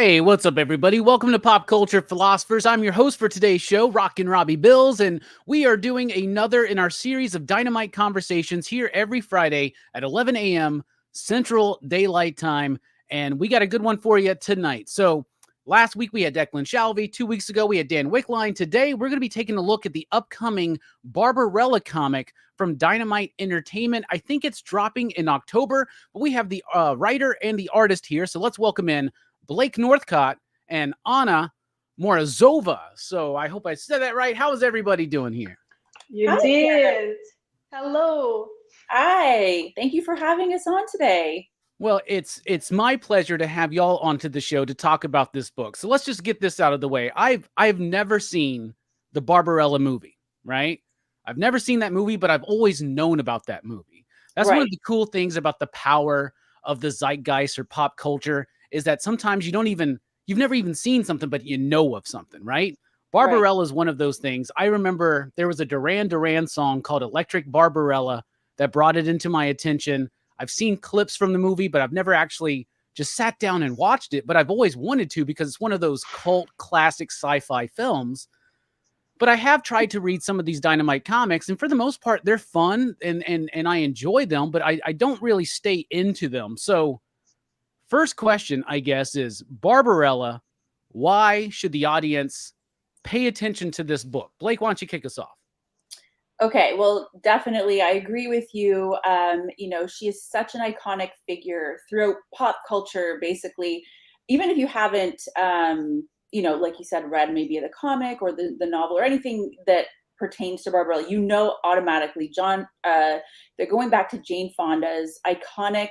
Hey, what's up, everybody? Welcome to Pop Culture Philosophers. I'm your host for today's show, Rockin Robbie Billups, and we are doing another in our series of Dynamite Conversations here every Friday at 11 a.m. Central Daylight Time, and we got a good one for you tonight. So last week we had Declan Shalvey. 2 weeks ago we had Dan Wickline. Today we're going to be taking a look at the upcoming Barbarella comic from Dynamite Entertainment. I think it's dropping in October, but we have the writer and the artist here, so let's welcome in Blake Northcott and Anna Morozova. So I hope I said that right. How is everybody doing here? You Hi. did. Hello. Hi. Thank you for having us on today. Well, it's my pleasure to have y'all onto the show to talk about this book. So let's just get this out of the way. I've never seen the Barbarella movie, right? I've never seen that movie, but I've always known about that movie. That's one Right. of the cool things about the power of the zeitgeist or pop culture is that sometimes you've never even seen something, but you know of something, right? Barbarella is one of those things. I remember there was a Duran Duran song called Electric Barbarella that brought it into my attention. I've seen clips from the movie, but I've never actually just sat down and watched it, but I've always wanted to because it's one of those cult classic sci-fi films. But I have tried to read some of these Dynamite comics, and for the most part, they're fun and I enjoy them, but I don't really stay into them. So first question, I guess, is Barbarella, why should the audience pay attention to this book? Blake, why don't you kick us off? Okay. Well, definitely, I agree with you. She is such an iconic figure throughout pop culture, basically. Even if you haven't, like you said, read maybe the comic or the novel or anything that pertains to Barbarella, automatically, they're going back to Jane Fonda's iconic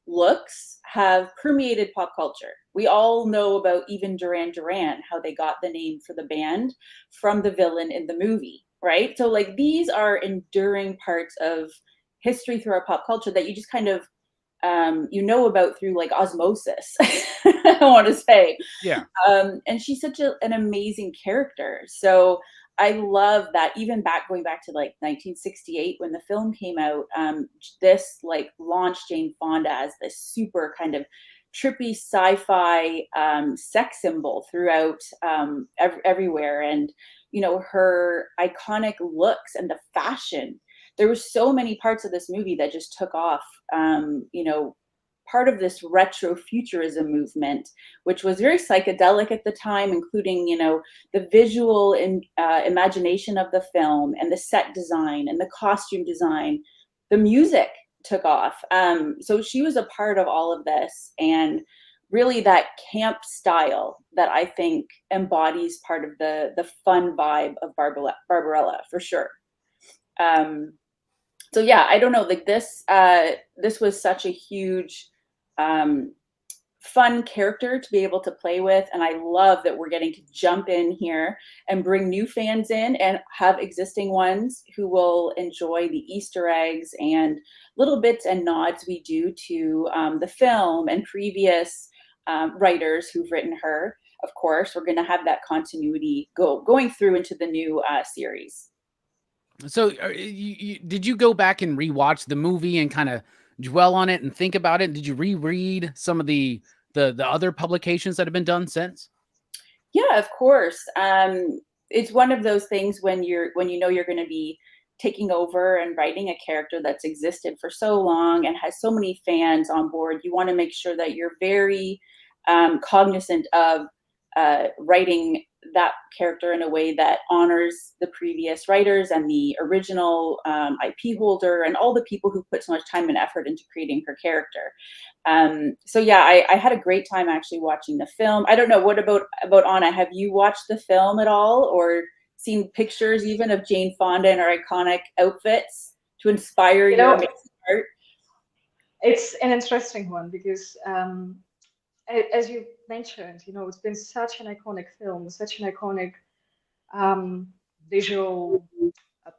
looks have permeated pop culture. We all know about even Duran Duran, how they got the name for the band from the villain in the movie, right? So like these are enduring parts of history through our pop culture that you just kind of about through like osmosis. I want to say, Yeah. and she's such an amazing character. So I love that. Even going back to like 1968 when the film came out, this like launched Jane Fonda as this super kind of trippy sci-fi sex symbol throughout everywhere, and her iconic looks and the fashion. There were so many parts of this movie that just took off. Part of this retro futurism movement, which was very psychedelic at the time, including, the visual imagination of the film and the set design and the costume design. The music took off. So she was a part of all of this, and really that camp style that I think embodies part of the fun vibe of Barbarella for sure. So yeah, I don't know, like this was such a huge fun character to be able to play with, and I love that we're getting to jump in here and bring new fans in and have existing ones who will enjoy the Easter eggs and little bits and nods we do to the film and previous writers who've written her. Of course, we're going to have that continuity going through into the new series. So did you go back and rewatch the movie and kind of dwell on it and think about it? Did you reread some of the other publications that have been done since? Yeah, of course. It's one of those things when you're going to be taking over and writing a character that's existed for so long and has so many fans on board. You want to make sure that you're very cognizant of writing that character in a way that honors the previous writers and the original IP holder and all the people who put so much time and effort into creating her character. So yeah, I had a great time actually watching the film. I don't know, what about Anna? Have you watched the film at all, or seen pictures even of Jane Fonda in her iconic outfits to inspire your amazing art? It's an interesting one because, as you mentioned, it's been such an iconic film, such an iconic visual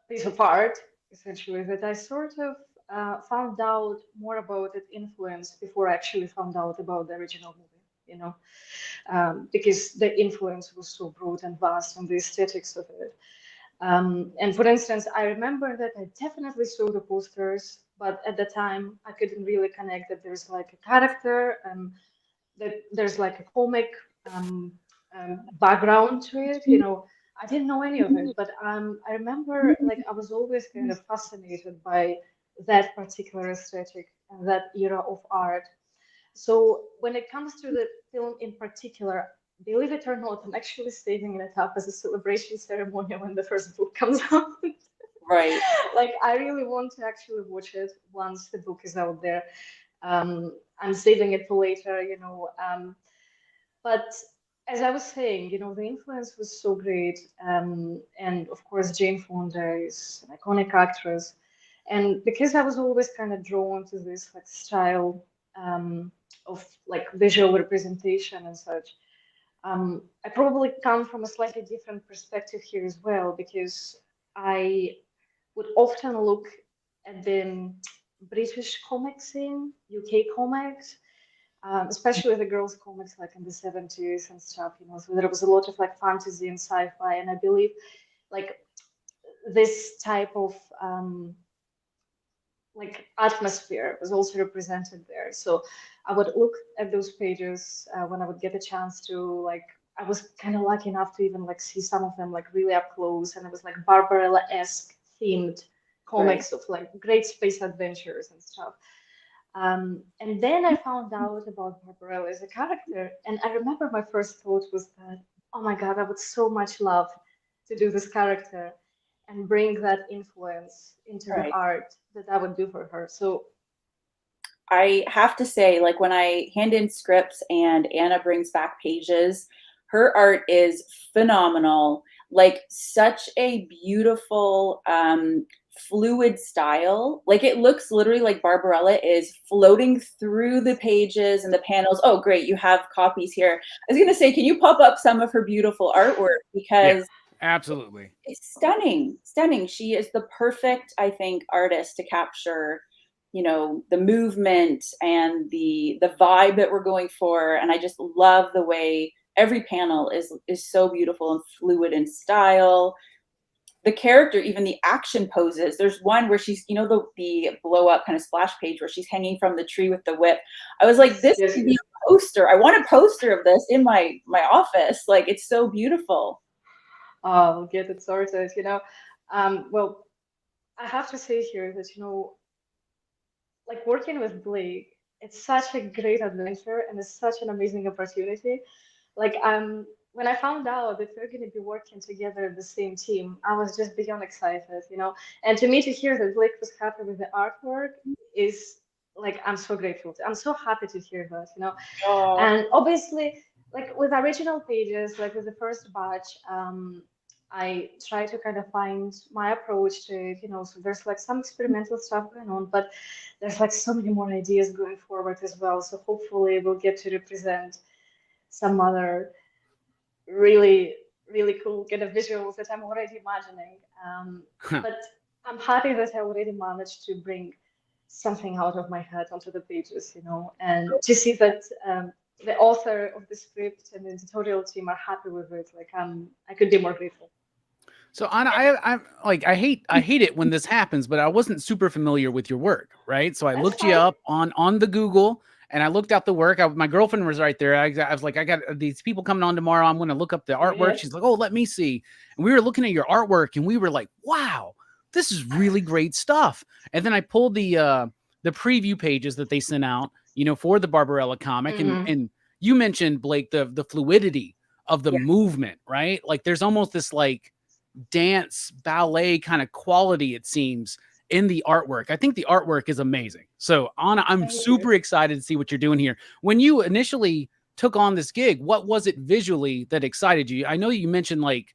piece of art, essentially, that I sort of found out more about its influence before I actually found out about the original movie, because the influence was so broad and vast and the aesthetics of it. And for instance, I remember that I definitely saw the posters, but at the time I couldn't really connect that there's like a character and that there's like a comic um, background to it. You know, I didn't know any of it, but I remember like I was always kind of fascinated by that particular aesthetic and that era of art. So when it comes to the film in particular, believe it or not, I'm actually saving it up as a celebration ceremony when the first book comes out. Right. Like I really want to actually watch it once the book is out there. I'm saving it for later, you know. But as I was saying, you know, the influence was so great. And of course, Jane Fonda is an iconic actress. And because I was always kind of drawn to this like style of like visual representation and such, I probably come from a slightly different perspective here as well, because I would often look at the British comic scene, UK comics, especially the girls' comics like in the 70s and stuff, you know. So there was a lot of like fantasy and sci-fi, and I believe like this type of like atmosphere was also represented there. So I would look at those pages when I would get a chance to like. I was kind of lucky enough to even like see some of them like really up close, and it was like Barbarella-esque themed Right. comics of like great space adventures and stuff. And then I found out about Barbarella as a character, and I remember my first thought was that, oh my God, I would so much love to do this character and bring that influence into the Right. art that I would do for her. So, I have to say, like when I hand in scripts and Anna brings back pages, her art is phenomenal. Like such a beautiful, fluid style. Like it looks literally like Barbarella is floating through the pages and the panels. Oh, great, you have copies here. I was gonna say, can you pop up some of her beautiful artwork Yeah, because absolutely. it's stunning, stunning. She is the perfect, I think, artist to capture, you know, the movement and the vibe that we're going for. And I just love the way every panel is so beautiful and fluid in style. The character, even the action poses. There's one where she's, you know, the blow up kind of splash page where she's hanging from the tree with the whip. I was like, yes, this yes, could be yes. a poster. I want a poster of this in my office. Like it's so beautiful. I'll get it sorted, you know. Well, I have to say here that, you know, like working with Blake, it's such a great adventure and it's such an amazing opportunity. Like when I found out that we're going to be working together in the same team, I was just beyond excited, you know. And to me, to hear that Blake was happy with the artwork is like I'm so grateful. I'm so happy to hear that, you know. Oh, And obviously, like with original pages, like with the first batch, I try to kind of find my approach to it, you know. So there's like some experimental stuff going on, but there's like so many more ideas going forward as well. So hopefully we'll get to represent some other really, really cool kind of visuals that I'm already imagining. But I'm happy that I already managed to bring something out of my head onto the pages, you know, and to see that the author of the script and the editorial team are happy with it. Like I could be more grateful. So Anna, I'm like I hate it when this happens, but I wasn't super familiar with your work, right? So I That's looked you fine. up on the Google and I looked out the work. My girlfriend was right there. I was like, I got these people coming on tomorrow. I'm going to look up the Yeah, artwork. yeah. She's like, oh, let me see. And we were looking at your artwork and we were like, wow, this is really great stuff. And then I pulled the preview pages that they sent out, you know, for the Barbarella comic, Hmm. and you mentioned Blake the fluidity of the yeah. movement, right? Like there's almost this like dance ballet kind of quality, it seems, in the artwork. I think the artwork is amazing. So Anna, I'm Thank you. super excited to see what you're doing here. When you initially took on this gig, what was it visually that excited you? I know you mentioned like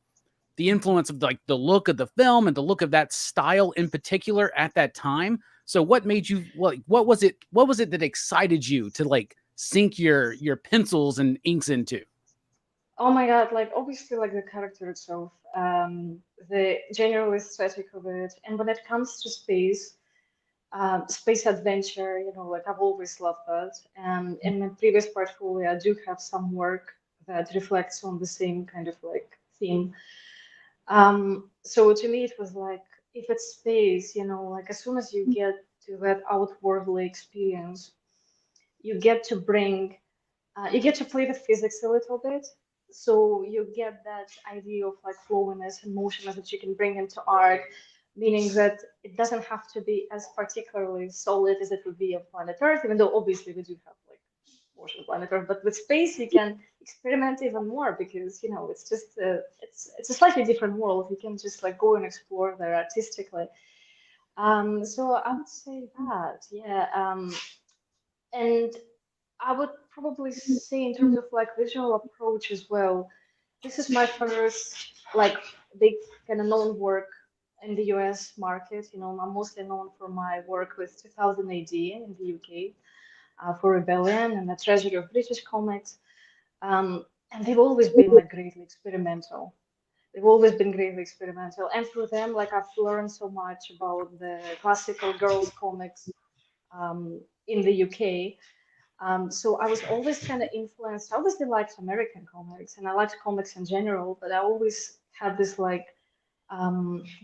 the influence of like the look of the film and the look of that style in particular at that time. So what made you what was it that excited you to like sink your pencils and inks into? Oh my God, like obviously like the character itself, the general aesthetic of it, and when it comes to space, space adventure, you know, like I've always loved that. And in my previous portfolio, I do have some work that reflects on the same kind of like theme. So to me, it was like if it's space, you know, like as soon as you get to that outwardly experience, you get to bring You get to play with physics a little bit. So you get that idea of like flowiness and motionless that you can bring into art, meaning that it doesn't have to be as particularly solid as it would be on planet Earth, even though obviously we do have like motion on planet Earth. But with space, you can experiment even more because it's just it's a slightly different world. You can just like go and explore there artistically. So I would say that, yeah. And I would probably say in terms of like visual approach as well, this is my first like big kind of known work in the US market. I'm mostly known for my work with 2000 AD in the UK, for Rebellion and the Treasury of British Comics. And they've always been like greatly experimental. They've always been greatly experimental. And through them, like I've learned so much about the classical girls comics in the UK. So I was always kind of influenced. I obviously liked American comics and I liked comics in general, but I always had this like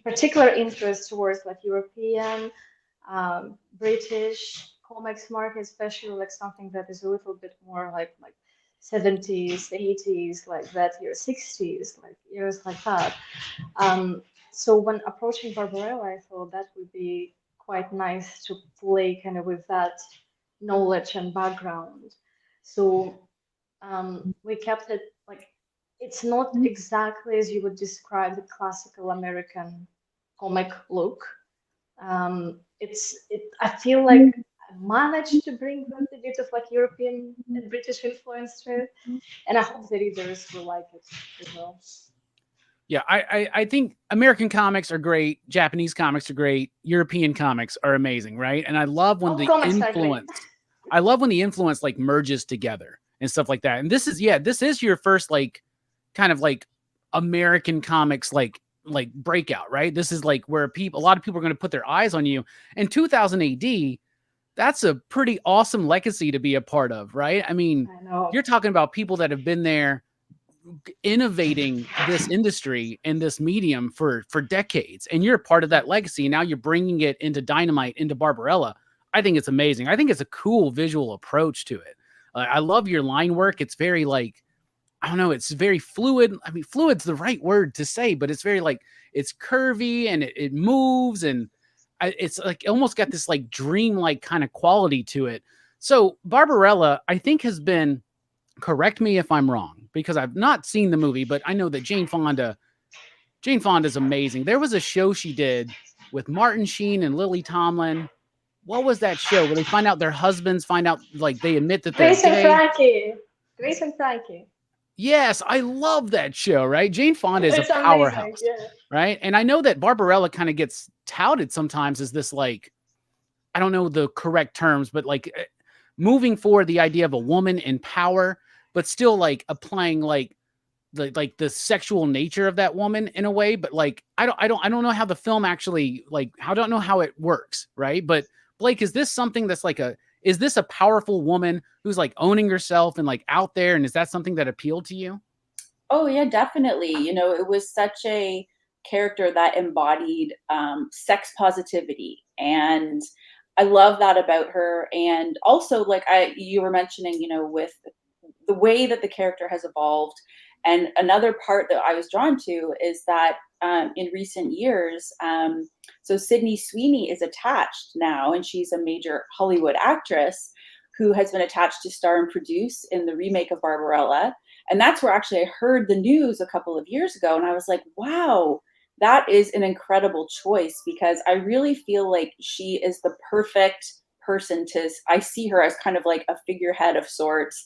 particular interest towards like European, British comics market, especially like something that is a little bit more like 70s, 80s, like that year, 60s, like years like that. So when approaching Barbarella, I thought that would be quite nice to play kind of with that knowledge and background. So we kept it like it's not exactly as you would describe the classical American comic look. I feel like I managed to bring that a bit of like European and British influence to it, and I hope the readers will like it as well. Yeah, I think American comics are great, Japanese comics are great, European comics are amazing, right? And I love when All the comics are great. I love when the influence like merges together and stuff like that. And this is your first like kind of like American comics like breakout, right? This is like where a lot of people are going to put their eyes on you. And 2000 AD, that's a pretty awesome legacy to be a part of, right? I mean, I know. you're talking about people that have been there innovating this industry and this medium for decades, and you're a part of that legacy. Now you're bringing it into Dynamite, into Barbarella. I think it's amazing. I think it's a cool visual approach to it. I love your line work. It's very like, I don't know, it's very fluid. I mean, fluid's the right word to say, but it's very like, it's curvy and it moves, and it's like almost got this like dreamlike kind of quality to it. So Barbarella, I think, has been, correct me if I'm wrong, because I've not seen the movie, but I know that Jane Fonda is amazing. There was a show she did with Martin Sheen and Lily Tomlin. What was that show where they find out their husbands find out, like they admit that they're Grace and gay? Frankie. Grace and Frankie. Yes, I love that show, right? Jane Fonda is It's a powerhouse, amazing, yeah. right? And I know that Barbarella kind of gets touted sometimes as this like, I don't know the correct terms, but like moving forward the idea of a woman in power, but still like applying like the sexual nature of that woman in a way. But like I don't know how the film actually, like, I don't know how it works, right? But Blake, is this something that's like is this a powerful woman who's like owning herself and like out there, and is that something that appealed to you? Oh yeah, definitely. It was such a character that embodied sex positivity, and I love that about her. And also, like you were mentioning, with the way that the character has evolved. And another part that I was drawn to is that in recent years, so Sydney Sweeney is attached now, and she's a major Hollywood actress who has been attached to star and produce in the remake of Barbarella. And that's where actually I heard the news a couple of years ago, and I was like, wow, that is an incredible choice, because I really feel like she is the perfect person I see her as kind of like a figurehead of sorts.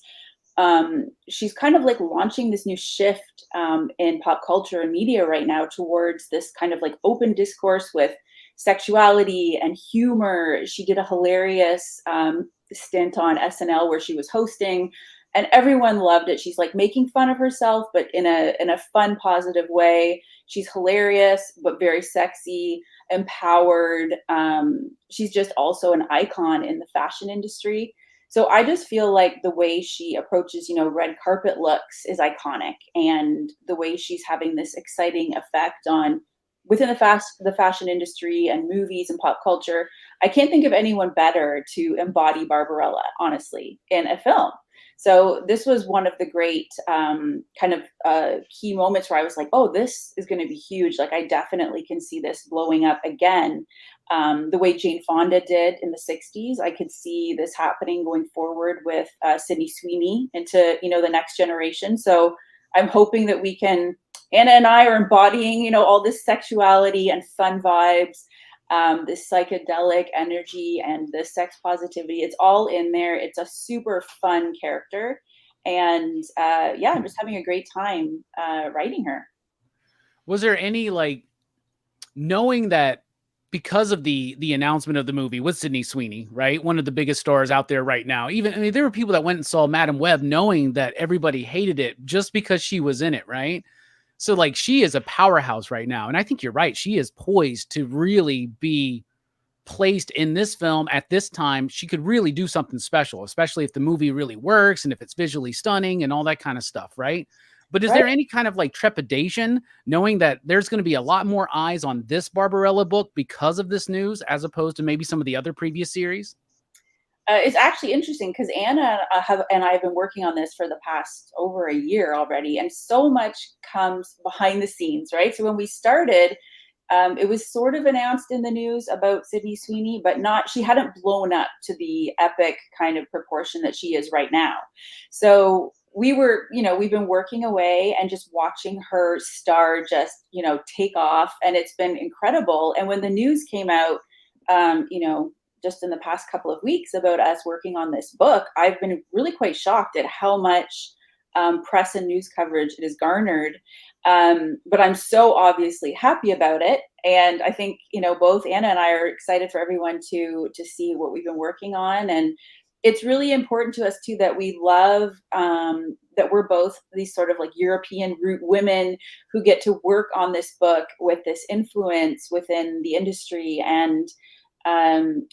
She's kind of like launching this new shift in pop culture and media right now towards this kind of like open discourse with sexuality and humor. She did a hilarious stint on SNL where she was hosting, and everyone loved it. She's like making fun of herself, but in a fun, positive way. She's hilarious, but very sexy, empowered. She's just also an icon in the fashion industry. So I just feel like the way she approaches, red carpet looks is iconic, and the way she's having this exciting effect on within the fashion industry and movies and pop culture, I can't think of anyone better to embody Barbarella, honestly, in a film. So this was one of the great key moments where I was like, oh, this is going to be huge. Like, I definitely can see this blowing up again. The way Jane Fonda did in the 60s, I could see this happening going forward with Sydney Sweeney into, the next generation. So I'm hoping that we can, Anna and I are embodying, all this sexuality and fun vibes, this psychedelic energy and the sex positivity. It's all in there. It's a super fun character. And I'm just having a great time writing her. Was there any, like, knowing that because of the announcement of the movie with Sydney Sweeney, right? One of the biggest stars out there right now. There were people that went and saw Madam Web knowing that everybody hated it just because she was in it, right? So, like, she is a powerhouse right now. And I think you're right. She is poised to really be placed in this film at this time. She could really do something special, especially if the movie really works and if it's visually stunning and all that kind of stuff, right? But is there any kind of, like, trepidation knowing that there's going to be a lot more eyes on this Barbarella book because of this news, as opposed to maybe some of the other previous series? It's actually interesting because Anna and I have been working on this for the past over a year already, and so much comes behind the scenes, right? So when we started, it was sort of announced in the news about Sydney Sweeney, but she hadn't blown up to the epic kind of proportion that she is right now. So we've been working away and just watching her star just, take off, and it's been incredible. And when the news came out, just in the past couple of weeks about us working on this book, I've been really quite shocked at how much press and news coverage it has garnered. But I'm so obviously happy about it. And I think, both Anna and I are excited for everyone to see what we've been working on. And it's really important to us too that we love that we're both these sort of like European root women who get to work on this book with this influence within the industry, and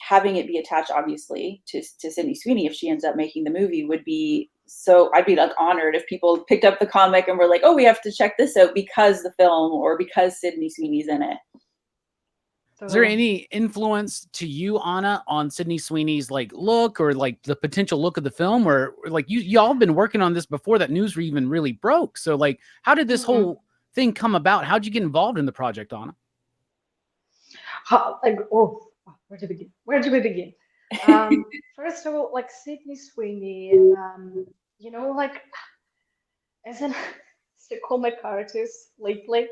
having it be attached obviously to Sydney Sweeney if she ends up making the movie would be so, I'd be like honored if people picked up the comic and were like, oh, we have to check this out because the film or because Sydney Sweeney's in it. Is there any influence to you, Anna, on Sydney Sweeney's like look or like the potential look of the film, or like y'all have been working on this before that news even really broke? So, like, how did this whole thing come about? How'd you get involved in the project, Anna? Where to begin? Where do we begin? First of all, like Sydney Sweeney, like as a comic artist lately,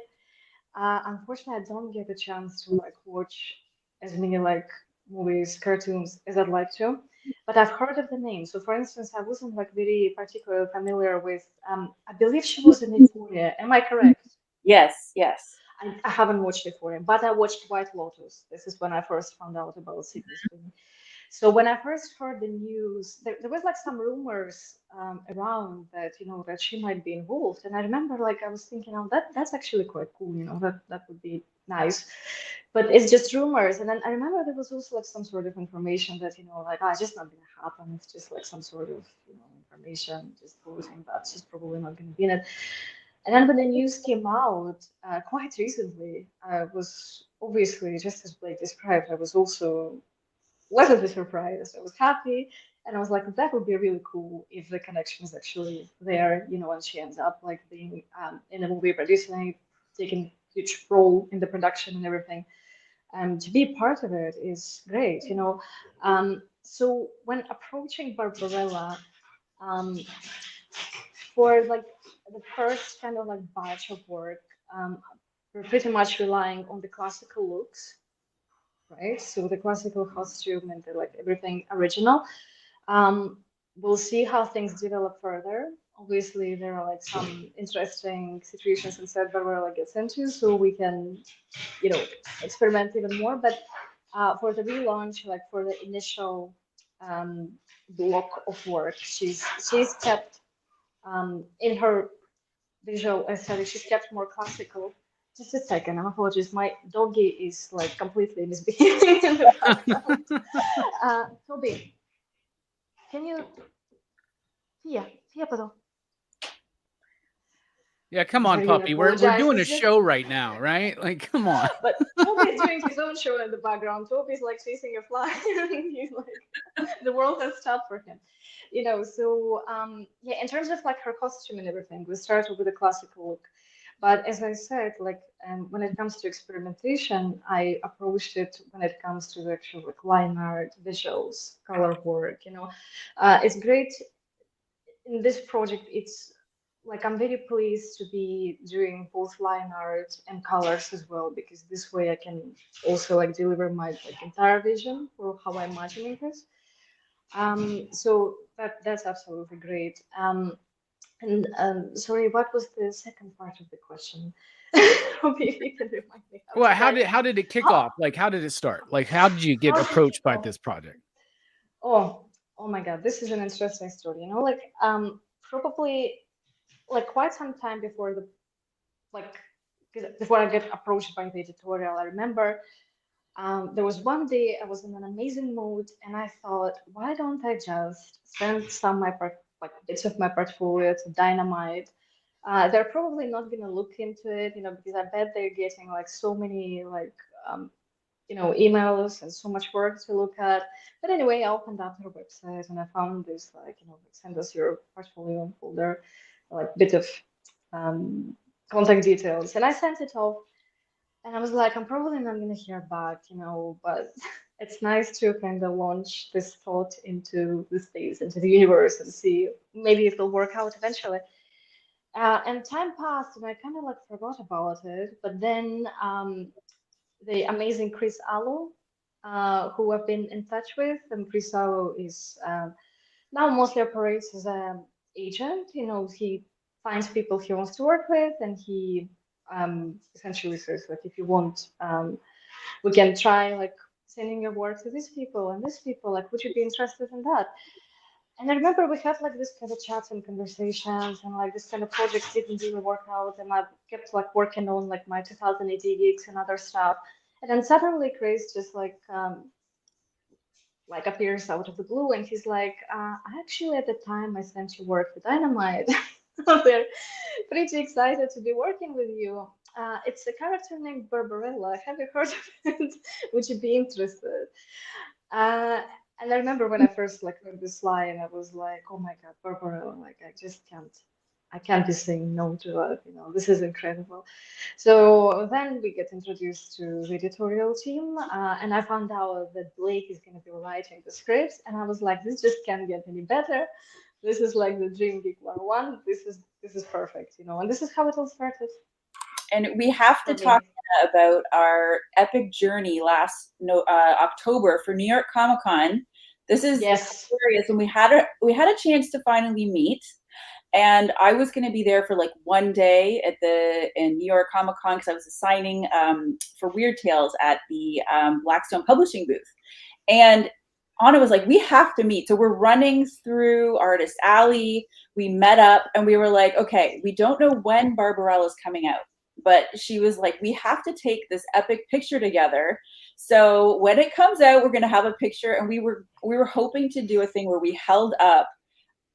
unfortunately, I don't get a chance to like watch as many like movies, cartoons as I'd like to. But I've heard of the name. So, for instance, I wasn't like very particularly familiar with. I believe she was in Euphoria. Am I correct? Yes. I haven't watched Euphoria, but I watched White Lotus. This is when I first found out about Sydney Sweeney. So when I first heard the news, there was like some rumors around that that she might be involved, and I remember like I was thinking, oh, that's actually quite cool, that would be nice, but it's just rumors. And then I remember there was also like some sort of information that like it's just not gonna happen. It's just like some sort of information just floating, but she's probably not gonna be in it. And then when the news came out quite recently, I was obviously just as Blake described. I was also pleasantly surprised. I was happy, and I was like, that would be really cool if the connection is actually there, and she ends up like being in a movie, producing, taking a huge role in the production and everything. And to be part of it is great, So when approaching Barbarella, for like the first kind of like batch of work, we're pretty much relying on the classical looks, right? So the classical costume and like everything original. We'll see how things develop further. Obviously, there are like some interesting situations inside Barbarella gets into, so we can, experiment even more. But for the relaunch, like for the initial block of work, she's kept in her visual aesthetic, she's kept more classical. Just a second, I apologize. My doggy is like completely misbehaving in the background. Toby, can you? Fia, Fia, pardon. Yeah, come I on, really puppy. We're apologize. doing a It's just, show right now, right? Like, come on. but Toby's doing his own show in the background. Toby's like chasing a fly. He's like, the world has stopped for him. So yeah, in terms of like her costume and everything, we started with a classical look. But as I said, like when it comes to experimentation, I approached it when it comes to the actual like line art, visuals, color work. It's great in this project. It's like I'm very pleased to be doing both line art and colors as well, because this way I can also like deliver my like entire vision for how I'm imagining this. So that's absolutely great. And sorry, what was the second part of the question? Maybe you can remind me. I'm Well, trying. how did it kick How, off? Like, how did it start? Like, how did you get how did it approached by go? this project? Oh, oh my God, this is an interesting story. Like probably like quite some time before the like 'cause before I get approached by the editorial, I remember there was one day I was in an amazing mood, and I thought, why don't I just send some my like bits of my portfolio to Dynamite? They're probably not gonna look into it, because I bet they're getting like so many like um, emails and so much work to look at. But anyway, I opened up their website and I found this like like, send us your portfolio folder, like bit of um, contact details, and I sent it off. And I was like, I'm probably not going to hear back, but it's nice to kind of launch this thought into the space, into the universe, and see maybe if it'll work out eventually. And time passed, and I kind of like forgot about it. But then the amazing Chris Allo, who I've been in touch with, and Chris Allo is now mostly operates as an agent. He finds people he wants to work with, and he essentially says like, if you want, we can try like sending your work to these people and these people. Like, would you be interested in that? And I remember we had like this kind of chats and conversations, and like this kind of projects didn't really work out, and I kept like working on like my 2080 gigs and other stuff. And then suddenly Chris just like appears out of the blue, and he's like, actually at the time I sent you work for Dynamite. They're pretty excited to be working with you. It's a character named Barbarella. Have you heard of it? Would you be interested? uh, and I remember when I first like heard this line, I was like, oh my God, Barbarella, like I can't be saying no to that. This is incredible. So then we get introduced to the editorial team, and I found out that Blake is going to be writing the scripts, and I was like, this just can't get any better. This is like the dream gig 101. This is perfect, and this is how it all started And we have to for talk me. about our epic journey last October for New York Comic Con. This is Yes. hilarious, and we had a chance to finally meet. And I was going to be there for like one day in New York Comic Con because I was assigning for Weird Tales at the Blackstone Publishing booth. And Anna was like, we have to meet. So we're running through Artist Alley. We met up and we were like, okay, we don't know when Barbarella's coming out, but she was like, we have to take this epic picture together. So when it comes out, we're going to have a picture. And we were hoping to do a thing where we held up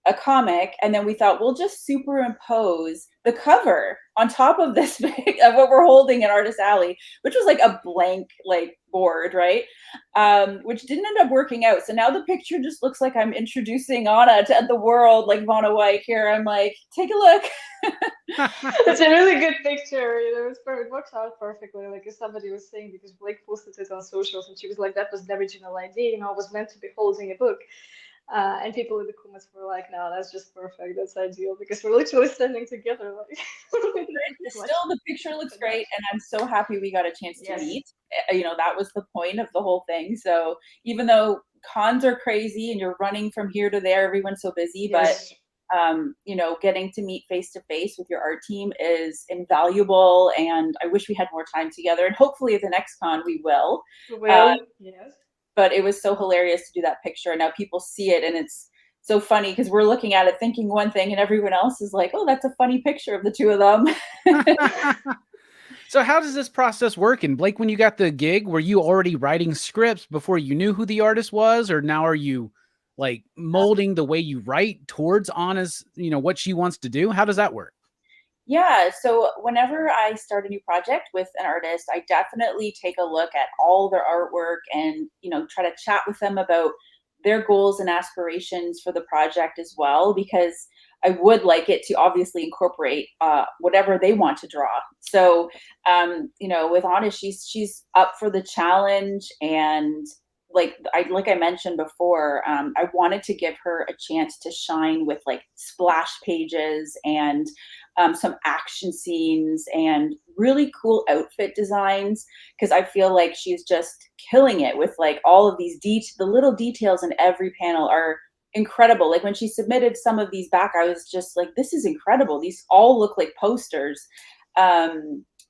a comic, and then we thought we'll just superimpose the cover on top of this of what we're holding in Artist Alley, which was like a blank like board, right? Which didn't end up working out. So now the picture just looks like I'm introducing Anna to the world, like Vanna White here. I'm like, take a look. It's a really good picture. It's perfect. It works out perfectly. Like as somebody was saying, because Blake posted it on socials, and she was like, "That was the original idea. I was meant to be holding a book." And people in the comments were like, "No, that's just perfect. That's ideal because we're literally standing together." Like, Still, the picture looks great, and I'm so happy we got a chance to meet. That was the point of the whole thing. So even though cons are crazy and you're running from here to there, everyone's so busy, Yes. but getting to meet face to face with your art team is invaluable. And I wish we had more time together. And hopefully at the next con we will. Yes. But it was so hilarious to do that picture. And now people see it, and it's so funny because we're looking at it thinking one thing, and everyone else is like, "Oh, that's a funny picture of the two of them." So how does this process work? And Blake, when you got the gig, were you already writing scripts before you knew who the artist was, or now are you like molding the way you write towards Anna's, what she wants to do? How does that work? Yeah, so whenever I start a new project with an artist, I definitely take a look at all their artwork and, try to chat with them about their goals and aspirations for the project as well, because I would like it to obviously incorporate whatever they want to draw. So, with Honest, she's up for the challenge, and like I mentioned before, I wanted to give her a chance to shine with like splash pages and some action scenes and really cool outfit designs, because I feel like she's just killing it with like all of these the little details in every panel are incredible. Like when she submitted some of these back, I was just like, this is incredible. These all look like posters.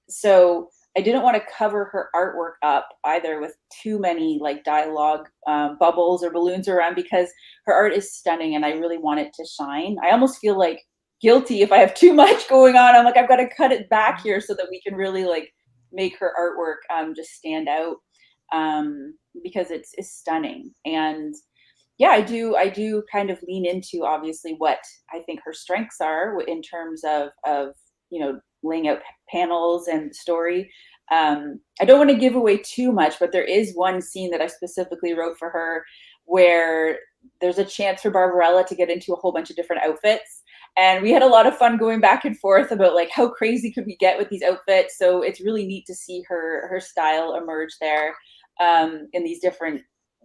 So I didn't want to cover her artwork up either with too many like dialogue bubbles or balloons around, because her art is stunning and I really want it to shine. I almost feel like guilty if I have too much going on. I'm like, I've got to cut it back here so that we can really like make her artwork just stand out, because it's stunning. And yeah, I do kind of lean into obviously what I think her strengths are in terms of laying out panels and story. I don't want to give away too much, but there is one scene that I specifically wrote for her where there's a chance for Barbarella to get into a whole bunch of different outfits. And we had a lot of fun going back and forth about like how crazy could we get with these outfits. So it's really neat to see her style emerge there in these different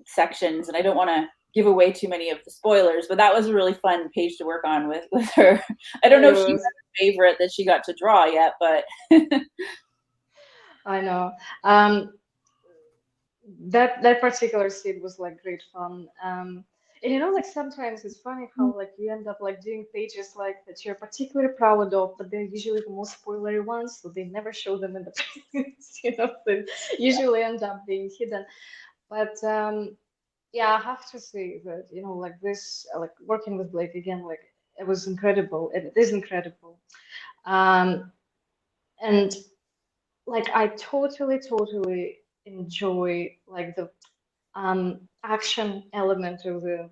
sections. And I don't want to give away too many of the spoilers, but that was a really fun page to work on with her. I don't know if she has a favorite that she got to draw yet, but I know. That particular scene was like great fun. And like sometimes it's funny how like you end up like doing pages like that you're particularly proud of, but they're usually the most spoilery ones, so they never show them in the previews, they usually end up being hidden. But yeah, I have to say that, like this, like working with Blake again, like it was incredible. It is incredible. And like I totally enjoy like the action element of the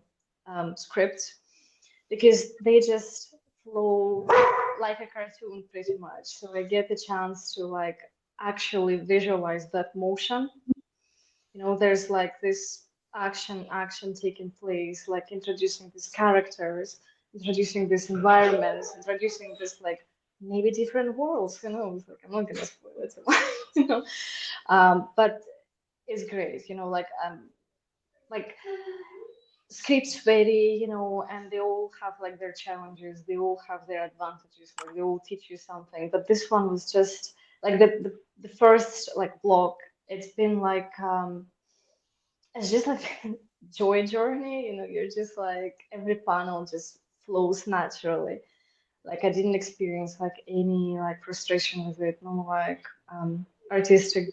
script, because they just flow like a cartoon pretty much. So I get the chance to like actually visualize that motion. There's like this action taking place, like introducing these characters, introducing these environments, introducing this like maybe different worlds. Who knows? Like I'm not gonna spoil it, you know. But it's great. Like scripts vary, and they all have like their challenges. They all have their advantages. Like they all teach you something. But this one was just like the first like block. It's been like it's just like joy journey. You're just like every panel just flows naturally. Like I didn't experience like any like frustration with it, no like artistic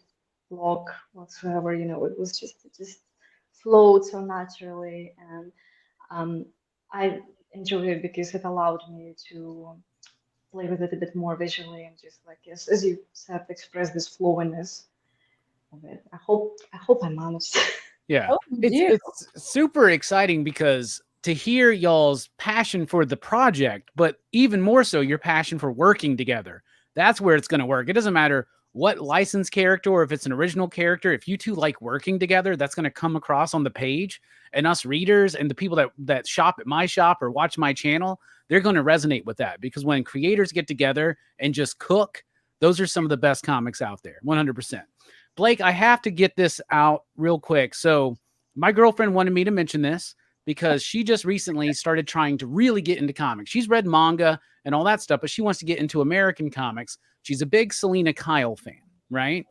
block whatsoever. It just flowed so naturally, and I enjoyed it because it allowed me to play with it a bit more visually and just like, yes, as you said, express this flowiness of it. I hope I managed. Yeah, oh, it's super exciting because to hear y'all's passion for the project, but even more so your passion for working together. That's where it's going to work. It doesn't matter what licensed character or if it's an original character. If you two like working together, that's going to come across on the page, and us readers and the people that shop at my shop or watch my channel, they're going to resonate with that, because when creators get together and just cook, those are some of the best comics out there. 100%. Blake, I have to get this out real quick. So my girlfriend wanted me to mention this because she just recently started trying to really get into comics. She's read manga and all that stuff, but she wants to get into American comics. She's a big Selena Kyle fan, right?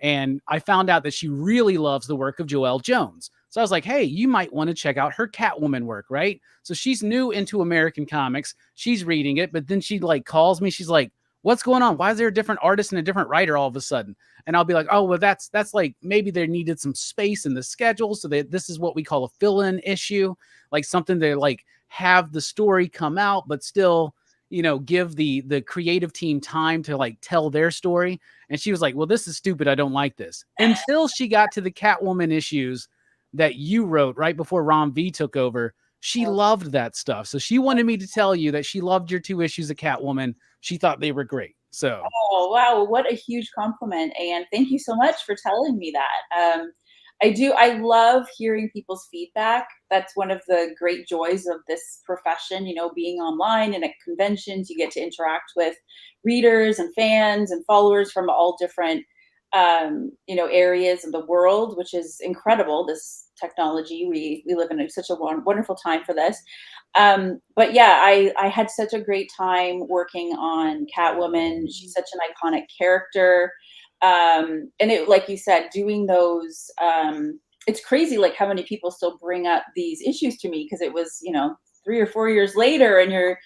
And I found out that she really loves the work of Joelle Jones. So I was like, hey, you might want to check out her Catwoman work, right? So she's new into American comics. She's reading it, but then she like calls me. She's like, what's going on? Why is there a different artist and a different writer all of a sudden? And I'll be like, oh, well, that's like maybe they needed some space in the schedule. So this is what we call a fill-in issue, like something to like have the story come out, but still, give the creative team time to like tell their story. And she was like, well, this is stupid. I don't like this. Until she got to the Catwoman issues that you wrote right before Rom V took over. She loved that stuff. So she wanted me to tell you that she loved your 2 issues of Catwoman. She thought they were great. So, oh wow, what a huge compliment, and thank you so much for telling me that. I love hearing people's feedback. That's one of the great joys of this profession, you know, being online and at conventions, you get to interact with readers and fans and followers from all different you know, areas of the world, which is incredible. This technology, we live in such a wonderful time for this. But yeah, I had such a great time working on Catwoman. She's such an iconic character. And it, like you said, doing those, it's crazy like how many people still bring up these issues to me, because it was, you know, 3 or 4 years later, and you're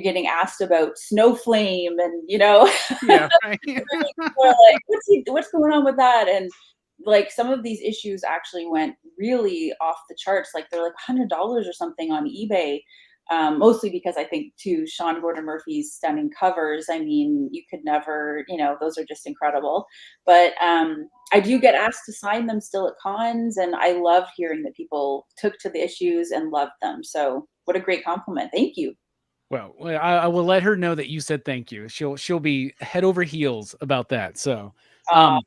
getting asked about Snowflame, and you know, yeah, right. like what's going on with that? And like some of these issues actually went really off the charts. Like they're like $100 or something on eBay. Mostly because I think too, Sean Gordon Murphy's stunning covers. I mean, you could never, you know, those are just incredible. But I do get asked to sign them still at cons, and I love hearing that people took to the issues and loved them. So what a great compliment. Thank you. Well, I will let her know that you said thank you. She'll be head over heels about that. So, Uh,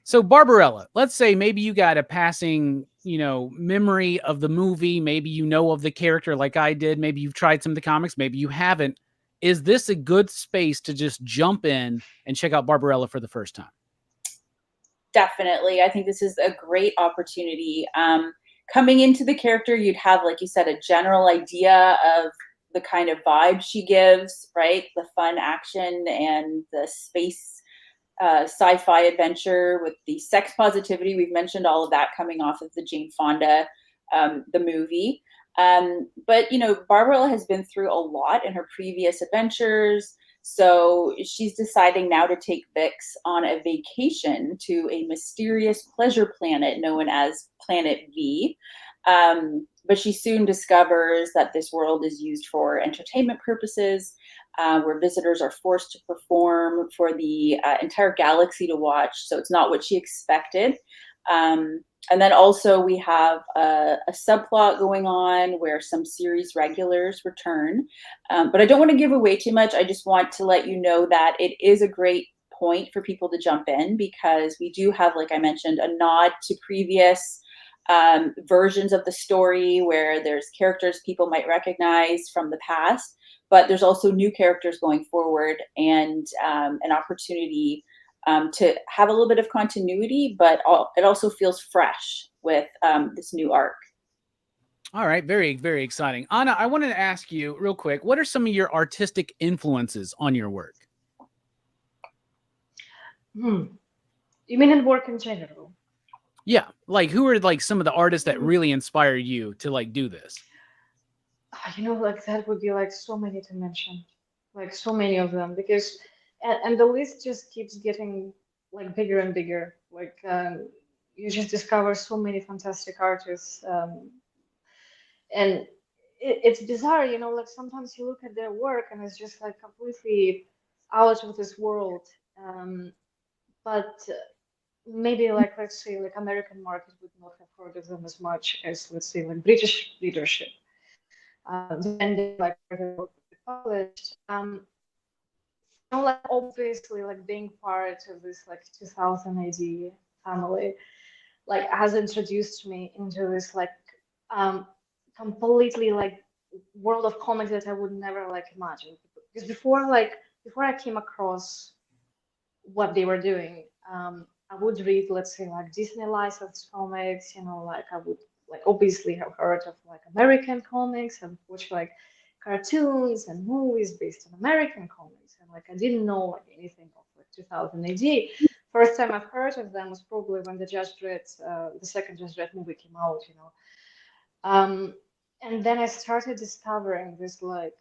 so Barbarella, let's say maybe you got a passing, you know, memory of the movie. Maybe you know of the character like I did. Maybe you've tried some of the comics. Maybe you haven't. Is this a good space to just jump in and check out Barbarella for the first time? Definitely. I think this is a great opportunity. Coming into the character, you'd have, like you said, a general idea of the kind of vibe she gives, right? The fun action and the space sci-fi adventure with the sex positivity. We've mentioned all of that coming off of the Jane Fonda, the movie. But you know, Barbara has been through a lot in her previous adventures. So she's deciding now to take Vix on a vacation to a mysterious pleasure planet known as Planet V. But she soon discovers that this world is used for entertainment purposes, where visitors are forced to perform for the entire galaxy to watch. So it's not what she expected. And then also we have a subplot going on where some series regulars return. But I don't want to give away too much. I just want to let you know that it is a great point for people to jump in, because we do have, like I mentioned, a nod to previous versions of the story where there's characters people might recognize from the past, but there's also new characters going forward, and an opportunity to have a little bit of continuity, but it also feels fresh with this new arc. All right, very, very exciting. Anna, I wanted to ask you real quick, what are some of your artistic influences on your work? You mean in work in general? Yeah, like who are like some of the artists that really inspire you to like do this? You know, like that would be like so many to mention, like so many of them, because and the list just keeps getting like bigger and bigger. Like you just discover so many fantastic artists, and it's bizarre, you know. Like sometimes you look at their work and it's just like completely out of this world. But maybe like let's say like American market would not have heard of them as much as let's say like British leadership. Depending like where the book will be published. You know, like obviously like being part of this like 2000 AD family, like has introduced me into this like um completely like world of comics that I would never like imagine. Because before I came across what they were doing, I would read, let's say, like Disney licensed comics, you know, like I would like obviously have heard of like American comics and watch like cartoons and movies based on American comics. And like I didn't know like anything of like 2000 AD. First time I've heard of them was probably when the second Judge Dredd movie came out, you know. And then I started discovering this like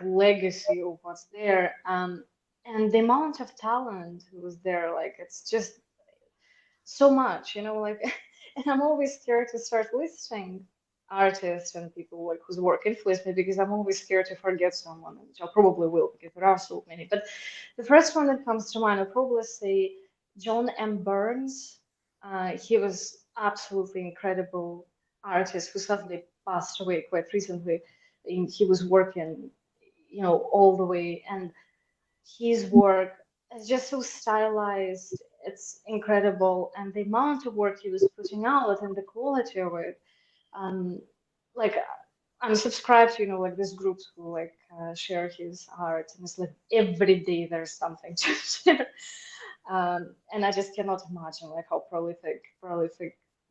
legacy of what's there. And the amount of talent was there, like it's just so much, you know, like and I'm always scared to start listing artists and people like whose work influenced me because I'm always scared to forget someone, which I probably will because there are so many. But the first one that comes to mind, I'll probably say John M. Burns. He was absolutely incredible artist who suddenly passed away quite recently. He was working, all the way, and his work is just so stylized. It's incredible, and the amount of work he was putting out and the quality of it. Um, like I'm subscribed to, like these groups who like share his art, and it's like every day there's something to share. And I just cannot imagine like how prolific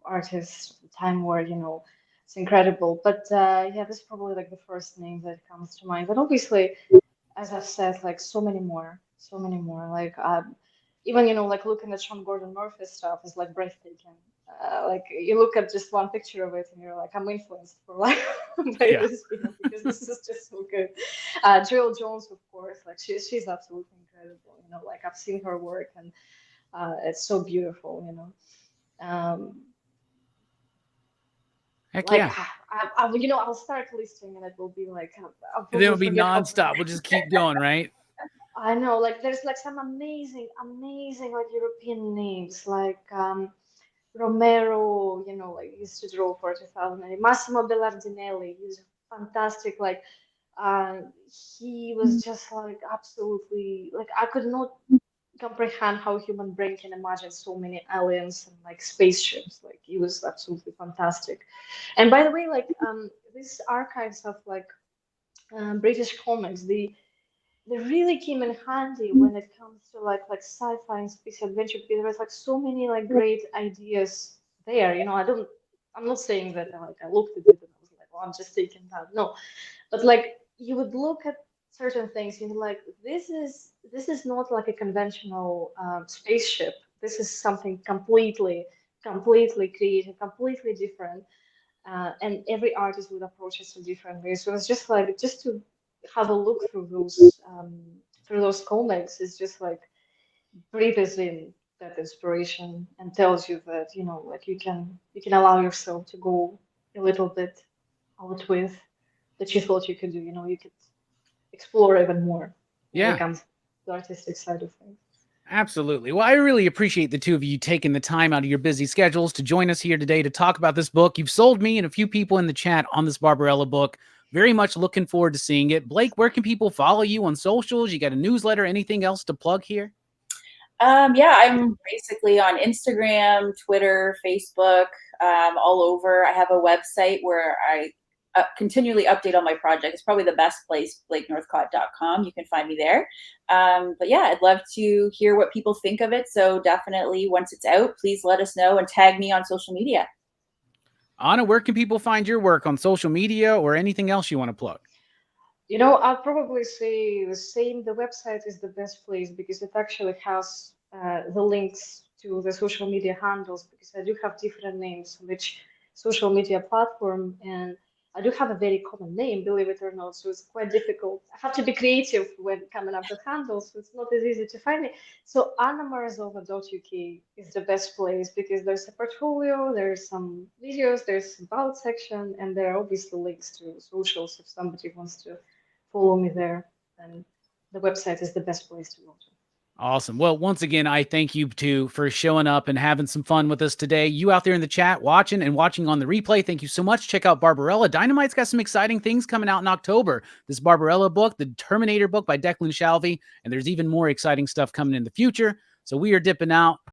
artist Time War, it's incredible. But yeah, this is probably like the first name that comes to mind. But obviously, as I've said, like so many more. Like even like looking at Sean Gordon Murphy's stuff is like breathtaking. Like you look at just one picture of it and you're like, I'm influenced for like by Yeah. this video because this is just so good. Jill Jones, of course, like she's absolutely incredible. Like I've seen her work and it's so beautiful. Heck Like yeah. I'll start listing and it will be like I'll And then it'll probably be forget how nonstop. We'll just keep going, right? I know, like there's like some amazing, amazing like European names like Romero, like he used to draw for 2008. Massimo Bellardinelli, he's fantastic. Like uh, he was just like absolutely like I could not comprehend how human brain can imagine so many aliens and like spaceships. Like he was absolutely fantastic. And by the way, like these archives of like British comics, they really came in handy when it comes to like sci-fi and space adventure because there's like so many like great ideas there. I'm not saying that like I looked at it and I was like, well, I'm just taking that. No, but like you would look at certain things and you're like, this is not like a conventional spaceship. This is something completely creative, completely different. And every artist would approach it so differently. So it's just like just to have a look through those comics is just like breathes in that inspiration and tells you that like you can allow yourself to go a little bit out with that you thought you could do. You could explore even more when it Yeah. comes to the artistic side of things. Absolutely. Well, I really appreciate the two of you taking the time out of your busy schedules to join us here today to talk about this book. You've sold me and a few people in the chat on this Barbarella book. Very much looking forward to seeing it. Blake, where can people follow you on socials? You got a newsletter? Anything else to plug here? Yeah, I'm basically on Instagram, Twitter, Facebook, all over. I have a website where I continually update all my projects. It's probably the best place, BlakeNorthcott.com. You can find me there. But yeah, I'd love to hear what people think of it. So definitely, once it's out, please let us know and tag me on social media. Anna, where can people find your work on social media or anything else you want to plug? I'll probably say the same. The website is the best place because it actually has the links to the social media handles because I do have different names on each social media platform and I do have a very common name, believe it or not, so it's quite difficult. I have to be creative when coming up with handles, so it's not as easy to find me. So annamorozova.uk is the best place because there's a portfolio, there's some videos, there's about section, and there are obviously links to socials if somebody wants to follow me there. And the website is the best place to go to. Awesome. Well, once again, I thank you two for showing up and having some fun with us today. You out there in the chat watching and watching on the replay, thank you so much. Check out Barbarella. Dynamite's got some exciting things coming out in October. This Barbarella book, the Terminator book by Declan Shalvey, and there's even more exciting stuff coming in the future. So we are dipping out.